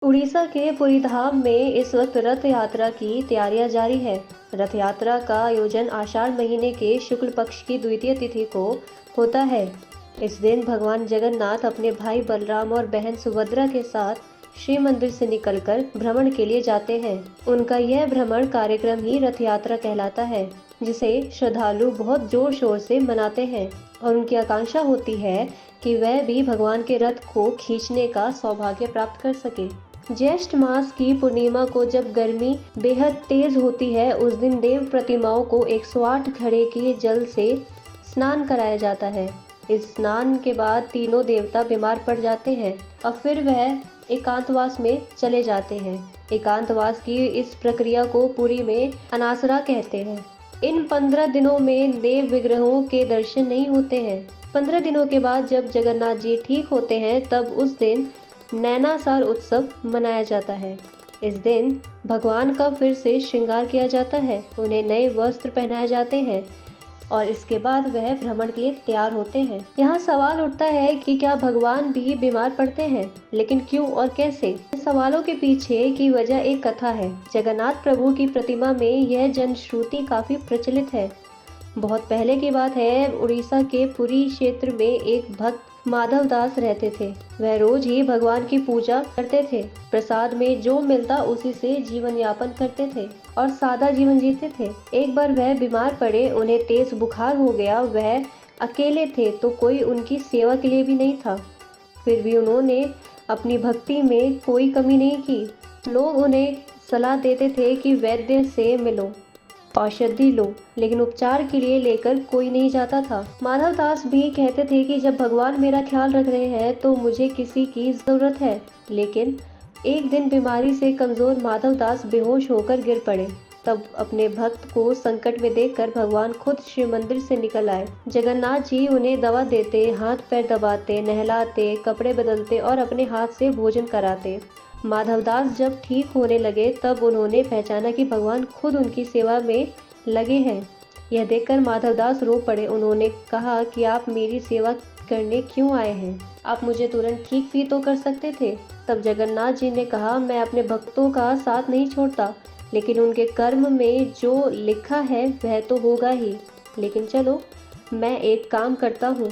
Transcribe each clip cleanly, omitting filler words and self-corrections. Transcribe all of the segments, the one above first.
उड़ीसा के पुरी धाम में इस वक्त रथ यात्रा की तैयारियां जारी है। रथ यात्रा का आयोजन आषाढ़ महीने के शुक्ल पक्ष की द्वितीय तिथि को होता है। इस दिन भगवान जगन्नाथ अपने भाई बलराम और बहन सुभद्रा के साथ श्री मंदिर से निकलकर भ्रमण के लिए जाते हैं। उनका यह भ्रमण कार्यक्रम ही रथ यात्रा कहलाता है, जिसे श्रद्धालु बहुत जोर शोर से मनाते हैं और उनकी आकांक्षा होती है कि वह भी भगवान के रथ को खींचने का सौभाग्य प्राप्त कर सके। ज्येष्ठ मास की पूर्णिमा को जब गर्मी बेहद तेज होती है, उस दिन देव प्रतिमाओं को 108 घड़े के जल से स्नान कराया जाता है। इस स्नान के बाद तीनों देवता बीमार पड़ जाते हैं और फिर वह एकांतवास में चले जाते हैं। एकांतवास की इस प्रक्रिया को पुरी में अनासरा कहते हैं। इन 15 दिनों में देव विग्रहों के दर्शन नहीं होते हैं। 15 दिनों के बाद जब जगन्नाथ जी ठीक होते हैं, तब उस दिन नैनासार उत्सव मनाया जाता है। इस दिन भगवान का फिर से श्रृंगार किया जाता है, उन्हें नए वस्त्र पहनाए जाते हैं और इसके बाद वह भ्रमण के लिए तैयार होते हैं। यहाँ सवाल उठता है कि क्या भगवान भी बीमार पड़ते हैं, लेकिन क्यों और कैसे? सवालों के पीछे की वजह एक कथा है। जगन्नाथ प्रभु की प्रतिमा में यह जनश्रुति काफी प्रचलित है। बहुत पहले की बात है, उड़ीसा के पुरी क्षेत्र में एक भक्त माधव दास रहते थे। वह रोज ही भगवान की पूजा करते थे। प्रसाद में जो मिलता उसी से जीवन यापन करते थे और सादा जीवन जीते थे। एक बार वह बीमार पड़े, उन्हें तेज बुखार हो गया। वह अकेले थे तो कोई उनकी सेवा के लिए भी नहीं था। फिर भी उन्होंने अपनी भक्ति में कोई कमी नहीं की। लोग उन्हें सलाह देते थे कि वैद्य से मिलो, औषधि लो, लेकिन उपचार के लिए लेकर कोई नहीं जाता था। माधव दास भी कहते थे कि जब भगवान मेरा ख्याल रख रहे हैं तो मुझे किसी की जरूरत है। लेकिन एक दिन बीमारी से कमजोर माधव दास बेहोश होकर गिर पड़े। तब अपने भक्त को संकट में देखकर भगवान खुद श्री मंदिर से निकल आए। जगन्नाथ जी उन्हें दवा देते, हाथ पैर दबाते, नहलाते, कपड़े बदलते और अपने हाथ से भोजन कराते। माधवदास जब ठीक होने लगे, तब उन्होंने पहचाना कि भगवान खुद उनकी सेवा में लगे हैं। यह देखकर माधवदास रो पड़े। उन्होंने कहा कि आप मेरी सेवा करने क्यों आए हैं? आप मुझे तुरंत ठीक भी तो कर सकते थे। तब जगन्नाथ जी ने कहा, मैं अपने भक्तों का साथ नहीं छोड़ता, लेकिन उनके कर्म में जो लिखा है वह तो होगा ही। लेकिन चलो, मैं एक काम करता हूँ।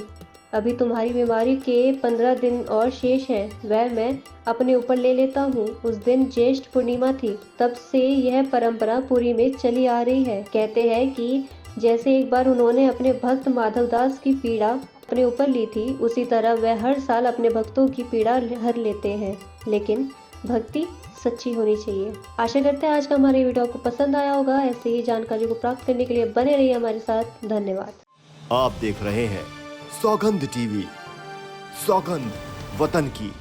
अभी तुम्हारी बीमारी के 15 दिन और शेष हैं, वह मैं अपने ऊपर ले लेता हूँ। उस दिन ज्येष्ठ पूर्णिमा थी। तब से यह परंपरा पुरी में चली आ रही है। कहते हैं कि जैसे एक बार उन्होंने अपने भक्त माधवदास की पीड़ा अपने ऊपर ली थी, उसी तरह वह हर साल अपने भक्तों की पीड़ा हर लेते हैं। लेकिन भक्ति सच्ची होनी चाहिए। आशा करते हैं आज का हमारा वीडियो आपको पसंद आया होगा। ऐसे ही जानकारी को प्राप्त करने के लिए बने रहिए हमारे साथ। धन्यवाद। आप देख रहे हैं सौगंध टीवी, सौगंध वतन की।